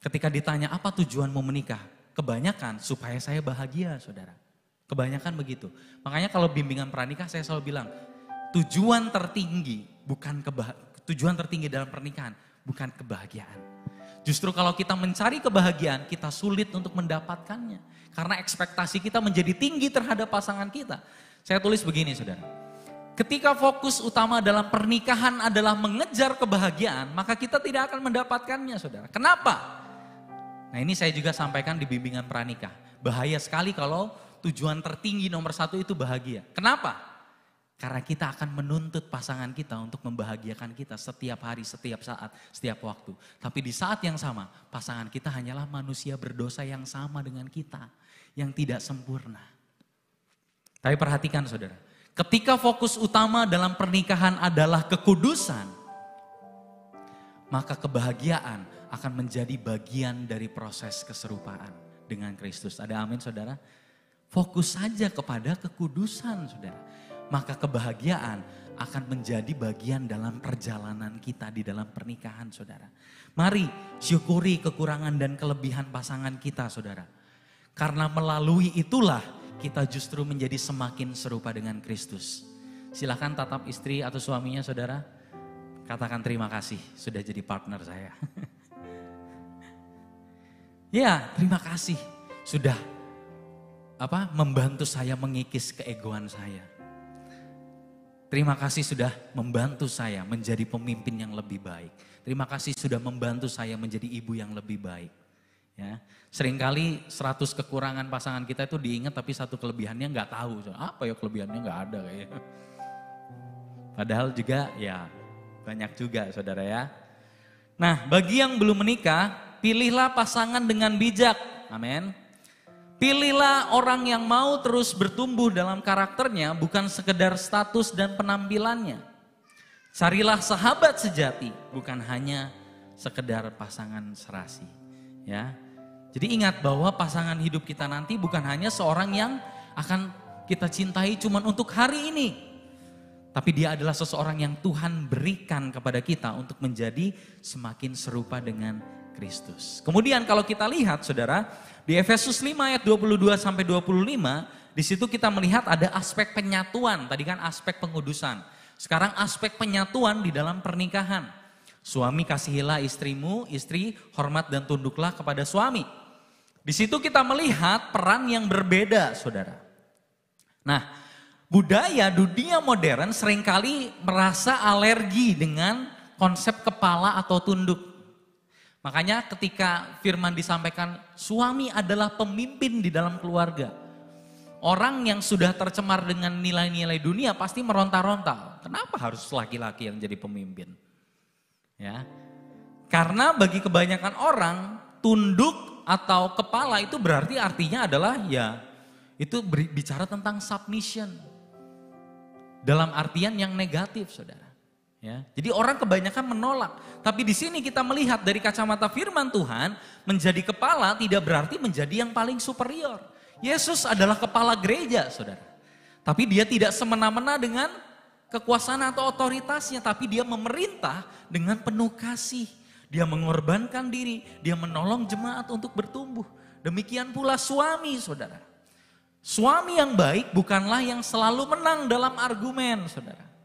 ketika ditanya apa tujuanmu menikah, kebanyakan supaya saya bahagia, saudara. Kebanyakan begitu. Makanya kalau bimbingan pranikah saya selalu bilang, tujuan tertinggi dalam pernikahan bukan kebahagiaan. Justru kalau kita mencari kebahagiaan, kita sulit untuk mendapatkannya. Karena ekspektasi kita menjadi tinggi terhadap pasangan kita. Saya tulis begini, saudara. Ketika fokus utama dalam pernikahan adalah mengejar kebahagiaan, maka kita tidak akan mendapatkannya, saudara. Kenapa? Nah, ini saya juga sampaikan di bimbingan pranikah. Bahaya sekali kalau tujuan tertinggi nomor 1 itu bahagia. Kenapa? Karena kita akan menuntut pasangan kita untuk membahagiakan kita setiap hari, setiap saat, setiap waktu. Tapi di saat yang sama, pasangan kita hanyalah manusia berdosa yang sama dengan kita, yang tidak sempurna. Tapi perhatikan, saudara, ketika fokus utama dalam pernikahan adalah kekudusan, maka kebahagiaan akan menjadi bagian dari proses keserupaan dengan Kristus. Ada amin, saudara? Fokus saja kepada kekudusan, saudara. Maka kebahagiaan akan menjadi bagian dalam perjalanan kita di dalam pernikahan, saudara. Mari syukuri kekurangan dan kelebihan pasangan kita, saudara. Karena melalui itulah kita justru menjadi semakin serupa dengan Kristus. Silakan tatap istri atau suaminya, saudara. Katakan terima kasih sudah jadi partner saya. Ya, terima kasih sudah membantu saya mengikis keegoan saya. Terima kasih sudah membantu saya menjadi pemimpin yang lebih baik. Terima kasih sudah membantu saya menjadi ibu yang lebih baik. Ya, seringkali 100 kekurangan pasangan kita itu diingat tapi satu kelebihannya nggak tahu. Apa ya kelebihannya nggak ada kayaknya. Padahal juga ya banyak juga, saudara ya. Nah, bagi yang belum menikah, pilihlah pasangan dengan bijak. Amin. Pilihlah orang yang mau terus bertumbuh dalam karakternya, bukan sekedar status dan penampilannya. Carilah sahabat sejati, bukan hanya sekedar pasangan serasi. Ya, jadi ingat bahwa pasangan hidup kita nanti bukan hanya seorang yang akan kita cintai cuma untuk hari ini. Tapi dia adalah seseorang yang Tuhan berikan kepada kita untuk menjadi semakin serupa dengan Kristus. Kemudian kalau kita lihat, saudara, di Efesus 5 ayat 22 sampai 25, di situ kita melihat ada aspek penyatuan. Tadi kan aspek pengudusan. Sekarang aspek penyatuan di dalam pernikahan. Suami kasihilah istrimu, istri hormat dan tunduklah kepada suami. Di situ kita melihat peran yang berbeda, saudara. Nah, budaya dunia modern seringkali merasa alergi dengan konsep kepala atau tunduk. Makanya ketika firman disampaikan, suami adalah pemimpin di dalam keluarga. Orang yang sudah tercemar dengan nilai-nilai dunia pasti meronta-ronta. Kenapa harus laki-laki yang jadi pemimpin? Ya, karena bagi kebanyakan orang, tunduk atau kepala itu berarti artinya adalah ya, itu bicara tentang submission. Dalam artian yang negatif, saudara. Ya, jadi orang kebanyakan menolak. Tapi di sini kita melihat dari kacamata firman Tuhan, menjadi kepala tidak berarti menjadi yang paling superior. Yesus adalah kepala gereja, saudara. Tapi dia tidak semena-mena dengan kekuasaan atau otoritasnya, tapi dia memerintah dengan penuh kasih. Dia mengorbankan diri, dia menolong jemaat untuk bertumbuh. Demikian pula suami, saudara. Suami yang baik bukanlah yang selalu menang dalam argumen, saudara.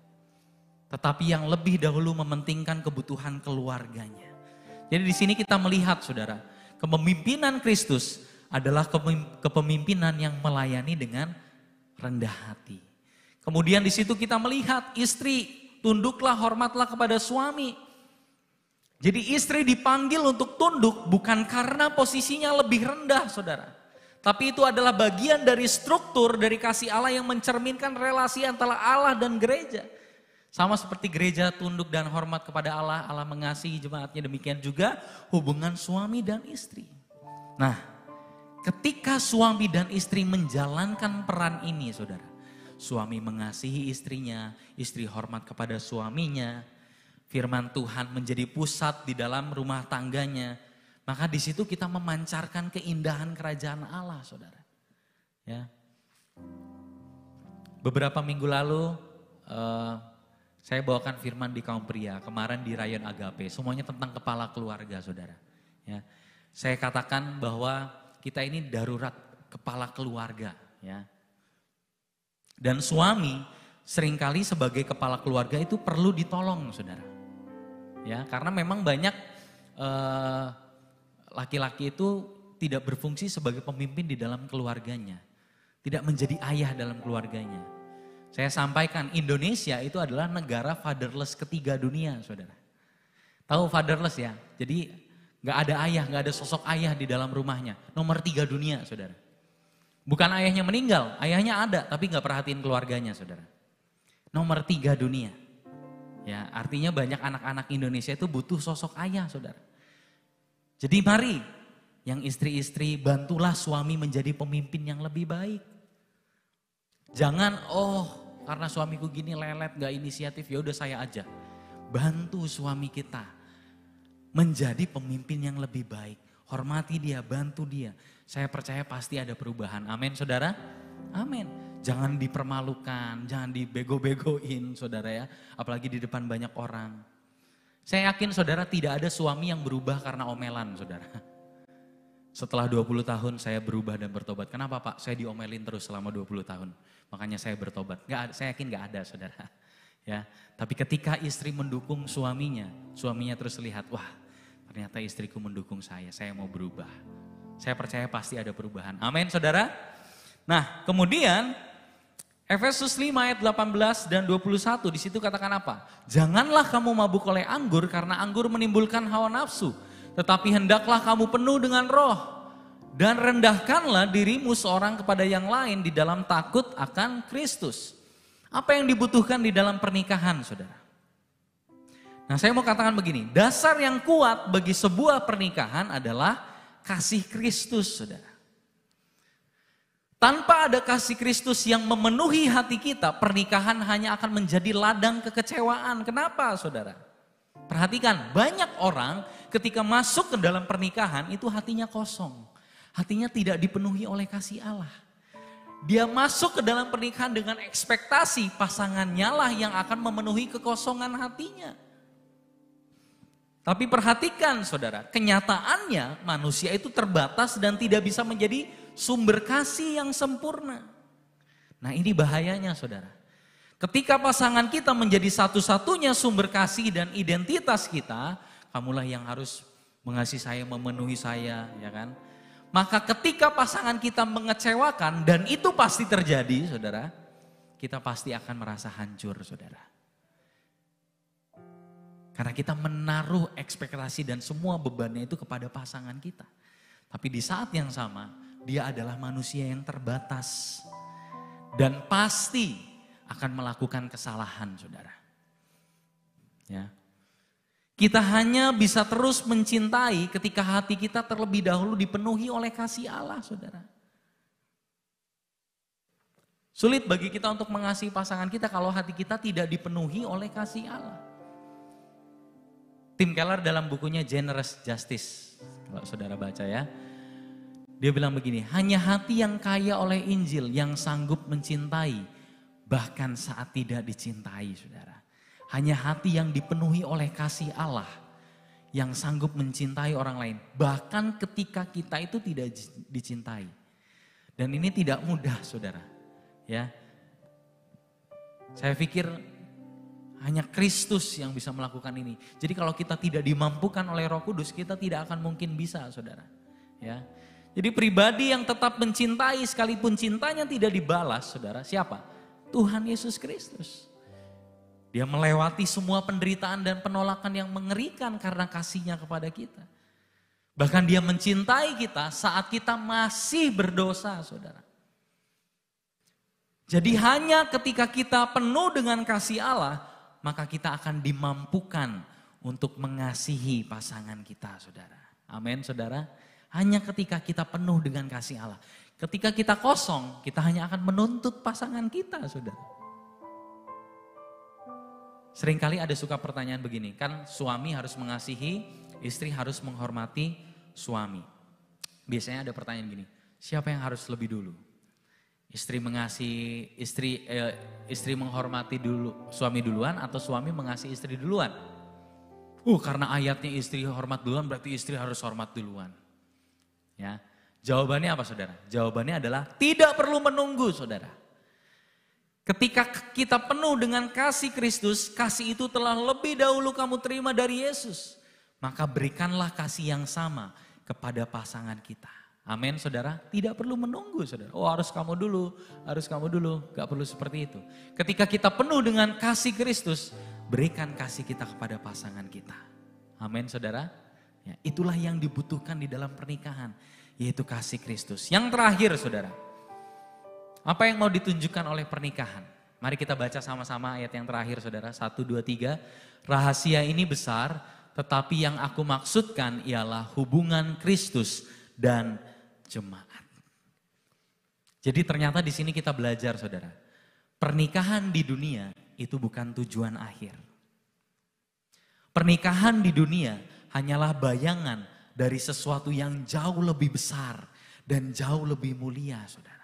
Tetapi yang lebih dahulu mementingkan kebutuhan keluarganya. Jadi di sini kita melihat, saudara, kepemimpinan Kristus adalah kepemimpinan yang melayani dengan rendah hati. Kemudian di situ kita melihat istri, tunduklah, hormatlah kepada suami. Jadi istri dipanggil untuk tunduk bukan karena posisinya lebih rendah, saudara. Tapi itu adalah bagian dari struktur dari kasih Allah yang mencerminkan relasi antara Allah dan gereja. Sama seperti gereja tunduk dan hormat kepada Allah, Allah mengasihi jemaatnya, demikian juga hubungan suami dan istri. Nah, ketika suami dan istri menjalankan peran ini, saudara. Suami mengasihi istrinya, istri hormat kepada suaminya. Firman Tuhan menjadi pusat di dalam rumah tangganya. Maka di situ kita memancarkan keindahan kerajaan Allah, saudara. Ya. Beberapa minggu lalu saya bawakan firman di kaum pria, kemarin di Rayon Agape, semuanya tentang kepala keluarga, saudara. Ya. Saya katakan bahwa kita ini darurat kepala keluarga, ya. Dan suami seringkali sebagai kepala keluarga itu perlu ditolong, saudara. Ya, karena memang banyak laki-laki itu tidak berfungsi sebagai pemimpin di dalam keluarganya. Tidak menjadi ayah dalam keluarganya. Saya sampaikan, Indonesia itu adalah negara fatherless ketiga dunia, saudara. Tahu fatherless ya? Jadi gak ada ayah, gak ada sosok ayah di dalam rumahnya. Nomor 3 dunia, saudara. Bukan ayahnya meninggal, ayahnya ada tapi gak perhatiin keluarganya, saudara. Nomor 3 dunia. Ya, artinya banyak anak-anak Indonesia itu butuh sosok ayah, saudara. Jadi mari, yang istri-istri bantulah suami menjadi pemimpin yang lebih baik. Jangan, karena suamiku gini lelet, gak inisiatif, ya udah saya aja. Bantu suami kita menjadi pemimpin yang lebih baik. Hormati dia, bantu dia. Saya percaya pasti ada perubahan. Amin, saudara? Amin. Jangan dipermalukan, jangan dibego-begoin, saudara ya. Apalagi di depan banyak orang. Saya yakin saudara tidak ada suami yang berubah karena omelan, saudara. Setelah 20 tahun saya berubah dan bertobat. Kenapa Pak? Saya diomelin terus selama 20 tahun. Makanya saya bertobat. Saya yakin gak ada, saudara. Ya, tapi ketika istri mendukung suaminya terus lihat, wah ternyata istriku mendukung saya mau berubah. Saya percaya pasti ada perubahan. Amin, saudara. Nah, kemudian Efesus 5 ayat 18 dan 21 di situ katakan apa? Janganlah kamu mabuk oleh anggur karena anggur menimbulkan hawa nafsu, tetapi hendaklah kamu penuh dengan roh dan rendahkanlah dirimu seorang kepada yang lain di dalam takut akan Kristus. Apa yang dibutuhkan di dalam pernikahan, saudara? Nah, saya mau katakan begini, dasar yang kuat bagi sebuah pernikahan adalah kasih Kristus, saudara. Tanpa ada kasih Kristus yang memenuhi hati kita, pernikahan hanya akan menjadi ladang kekecewaan. Kenapa, saudara? Perhatikan, banyak orang ketika masuk ke dalam pernikahan itu hatinya kosong. Hatinya tidak dipenuhi oleh kasih Allah. Dia masuk ke dalam pernikahan dengan ekspektasi pasangannya lah yang akan memenuhi kekosongan hatinya. Tapi perhatikan saudara, kenyataannya manusia itu terbatas dan tidak bisa menjadi sumber kasih yang sempurna. Nah, ini bahayanya saudara. Ketika pasangan kita menjadi satu-satunya sumber kasih dan identitas kita, kamulah yang harus mengasihi saya, memenuhi saya, ya kan? Maka ketika pasangan kita mengecewakan, dan itu pasti terjadi saudara, kita pasti akan merasa hancur saudara. Karena kita menaruh ekspektasi dan semua bebannya itu kepada pasangan kita. Tapi di saat yang sama, dia adalah manusia yang terbatas. Dan pasti akan melakukan kesalahan saudara. Ya. Kita hanya bisa terus mencintai ketika hati kita terlebih dahulu dipenuhi oleh kasih Allah, saudara. Sulit bagi kita untuk mengasihi pasangan kita kalau hati kita tidak dipenuhi oleh kasih Allah. Tim Keller dalam bukunya Generous Justice, kalau saudara baca ya. Dia bilang begini, hanya hati yang kaya oleh Injil yang sanggup mencintai bahkan saat tidak dicintai, saudara. Hanya hati yang dipenuhi oleh kasih Allah yang sanggup mencintai orang lain. Bahkan ketika kita itu tidak dicintai. Dan ini tidak mudah saudara. Ya, saya pikir hanya Kristus yang bisa melakukan ini. Jadi kalau kita tidak dimampukan oleh Roh Kudus, kita tidak akan mungkin bisa saudara. Ya, jadi pribadi yang tetap mencintai sekalipun cintanya tidak dibalas saudara. Siapa? Tuhan Yesus Kristus. Dia melewati semua penderitaan dan penolakan yang mengerikan karena kasihnya kepada kita. Bahkan dia mencintai kita saat kita masih berdosa, saudara. Jadi hanya ketika kita penuh dengan kasih Allah, maka kita akan dimampukan untuk mengasihi pasangan kita, saudara. Amin, saudara. Hanya ketika kita penuh dengan kasih Allah. Ketika kita kosong, kita hanya akan menuntut pasangan kita, saudara. Seringkali ada suka pertanyaan begini, kan suami harus mengasihi, istri harus menghormati suami. Biasanya ada pertanyaan gini, siapa yang harus lebih dulu? Istri mengasihi, istri menghormati dulu suami duluan atau suami mengasihi istri duluan? Karena ayatnya istri hormat duluan berarti istri harus hormat duluan. Ya, jawabannya apa saudara? Jawabannya adalah tidak perlu menunggu saudara. Ketika kita penuh dengan kasih Kristus, kasih itu telah lebih dahulu kamu terima dari Yesus. Maka berikanlah kasih yang sama kepada pasangan kita. Amin saudara, tidak perlu menunggu saudara. Oh harus kamu dulu, gak perlu seperti itu. Ketika kita penuh dengan kasih Kristus, berikan kasih kita kepada pasangan kita. Amin saudara. Ya, itulah yang dibutuhkan di dalam pernikahan, yaitu kasih Kristus. Yang terakhir saudara, apa yang mau ditunjukkan oleh pernikahan? Mari kita baca sama-sama ayat yang terakhir saudara. 1, 2, 3. Rahasia ini besar, tetapi yang aku maksudkan ialah hubungan Kristus dan jemaat. Jadi ternyata di sini kita belajar saudara. Pernikahan di dunia itu bukan tujuan akhir. Pernikahan di dunia hanyalah bayangan dari sesuatu yang jauh lebih besar dan jauh lebih mulia saudara.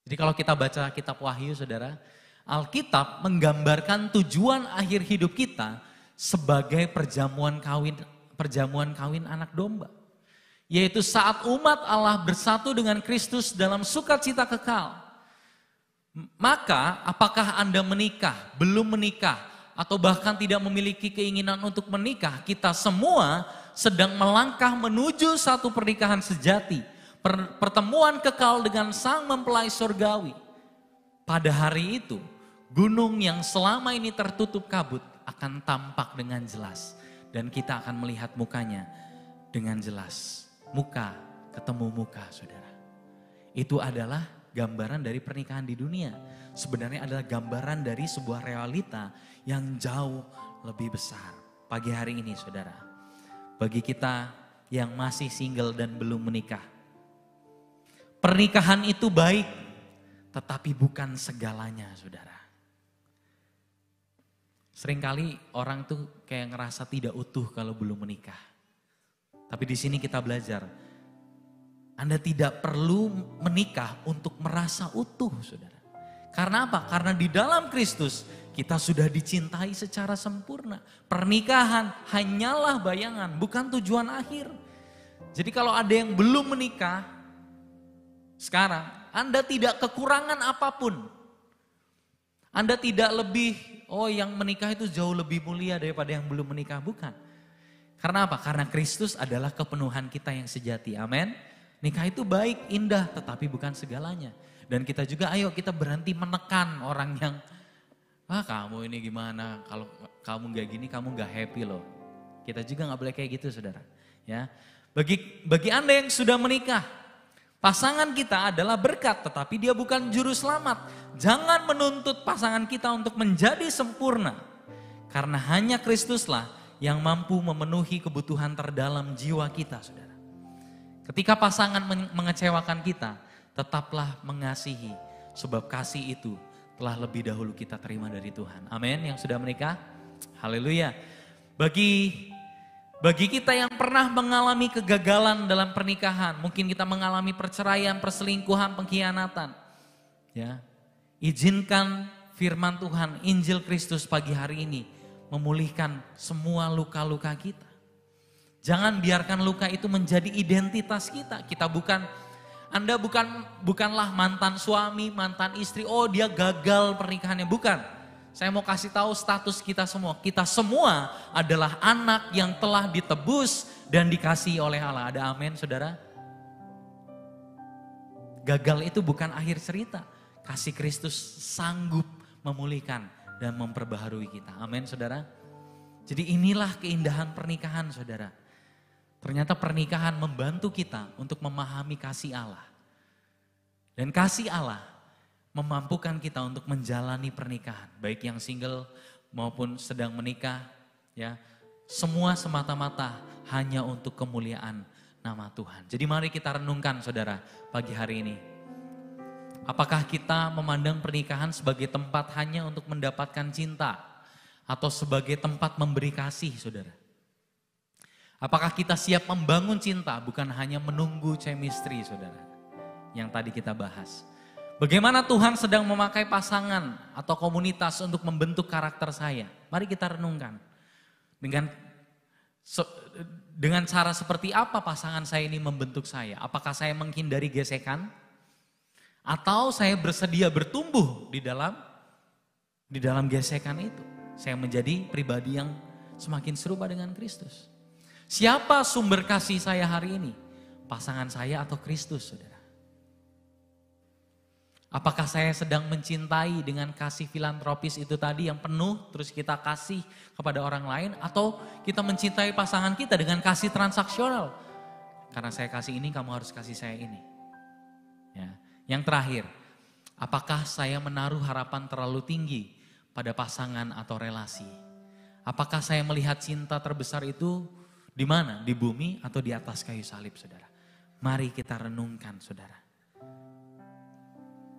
Jadi kalau kita baca kitab Wahyu saudara, Alkitab menggambarkan tujuan akhir hidup kita sebagai perjamuan kawin anak domba. Yaitu saat umat Allah bersatu dengan Kristus dalam sukacita kekal. Maka apakah Anda menikah, belum menikah, atau bahkan tidak memiliki keinginan untuk menikah, kita semua sedang melangkah menuju satu pernikahan sejati. Pertemuan kekal dengan sang mempelai surgawi. Pada hari itu, gunung yang selama ini tertutup kabut akan tampak dengan jelas. Dan kita akan melihat mukanya dengan jelas. Muka ketemu muka saudara. Itu adalah gambaran dari pernikahan di dunia. Sebenarnya adalah gambaran dari sebuah realita yang jauh lebih besar. Pagi hari ini saudara, bagi kita yang masih single dan belum menikah, pernikahan itu baik, tetapi bukan segalanya saudara. Seringkali orang tuh kayak ngerasa tidak utuh kalau belum menikah. Tapi di sini kita belajar, Anda tidak perlu menikah untuk merasa utuh saudara. Karena apa? Karena di dalam Kristus kita sudah dicintai secara sempurna. Pernikahan hanyalah bayangan, bukan tujuan akhir. Jadi kalau ada yang belum menikah, sekarang Anda tidak kekurangan apapun. Anda tidak lebih, yang menikah itu jauh lebih mulia daripada yang belum menikah. Bukan. Karena apa? Karena Kristus adalah kepenuhan kita yang sejati. Amin. Nikah itu baik, indah, tetapi bukan segalanya. Dan kita juga kita berhenti menekan orang yang, kamu ini gimana, kalau kamu gak gini kamu gak happy loh. Kita juga gak boleh kayak gitu saudara. Ya, bagi Anda yang sudah menikah, pasangan kita adalah berkat, tetapi dia bukan juru selamat. Jangan menuntut pasangan kita untuk menjadi sempurna. Karena hanya Kristuslah yang mampu memenuhi kebutuhan terdalam jiwa kita, saudara. Ketika pasangan mengecewakan kita, tetaplah mengasihi. Sebab kasih itu telah lebih dahulu kita terima dari Tuhan. Amin. Yang sudah menikah, haleluya. Bagi kita yang pernah mengalami kegagalan dalam pernikahan, mungkin kita mengalami perceraian, perselingkuhan, pengkhianatan. Ya, izinkan firman Tuhan, Injil Kristus pagi hari ini memulihkan semua luka-luka kita. Jangan biarkan luka itu menjadi identitas kita. Anda bukanlah mantan suami, mantan istri. Oh, dia gagal pernikahannya, bukan. Saya mau kasih tahu status kita semua. Kita semua adalah anak yang telah ditebus dan dikasihi oleh Allah. Ada amin, saudara? Gagal itu bukan akhir cerita. Kasih Kristus sanggup memulihkan dan memperbaharui kita. Amin, saudara? Jadi inilah keindahan pernikahan, saudara. Ternyata pernikahan membantu kita untuk memahami kasih Allah. Dan kasih Allah memampukan kita untuk menjalani pernikahan, baik yang single maupun sedang menikah, ya. Semua semata-mata hanya untuk kemuliaan nama Tuhan. Jadi mari kita renungkan, saudara, pagi hari ini. Apakah kita memandang pernikahan sebagai tempat hanya untuk mendapatkan cinta atau sebagai tempat memberi kasih, saudara? Apakah kita siap membangun cinta bukan hanya menunggu chemistry, saudara, yang tadi kita bahas? Bagaimana Tuhan sedang memakai pasangan atau komunitas untuk membentuk karakter saya? Mari kita renungkan. Dengan cara seperti apa pasangan saya ini membentuk saya? Apakah saya menghindari gesekan? Atau saya bersedia bertumbuh di dalam gesekan itu. Saya menjadi pribadi yang semakin serupa dengan Kristus. Siapa sumber kasih saya hari ini? Pasangan saya atau Kristus, saudara? Apakah saya sedang mencintai dengan kasih filantropis itu tadi yang penuh, terus kita kasih kepada orang lain, atau kita mencintai pasangan kita dengan kasih transaksional? Karena saya kasih ini, kamu harus kasih saya ini. Ya. Yang terakhir, apakah saya menaruh harapan terlalu tinggi pada pasangan atau relasi? Apakah saya melihat cinta terbesar itu di mana? Di bumi atau di atas kayu salib, saudara? Mari kita renungkan, saudara.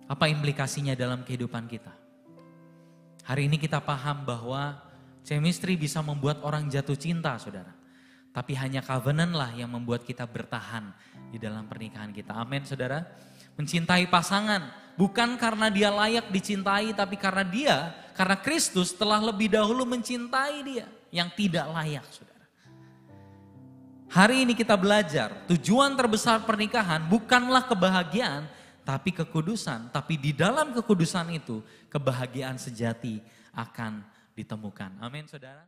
Apa implikasinya dalam kehidupan kita? Hari ini kita paham bahwa chemistry bisa membuat orang jatuh cinta, saudara. Tapi hanya covenant lah yang membuat kita bertahan di dalam pernikahan kita. Amin, saudara. Mencintai pasangan bukan karena dia layak dicintai, tapi karena Kristus telah lebih dahulu mencintai dia yang tidak layak, saudara. Hari ini kita belajar, tujuan terbesar pernikahan bukanlah kebahagiaan, tapi kekudusan. Tapi di dalam kekudusan itu, kebahagiaan sejati akan ditemukan. Amin, saudara.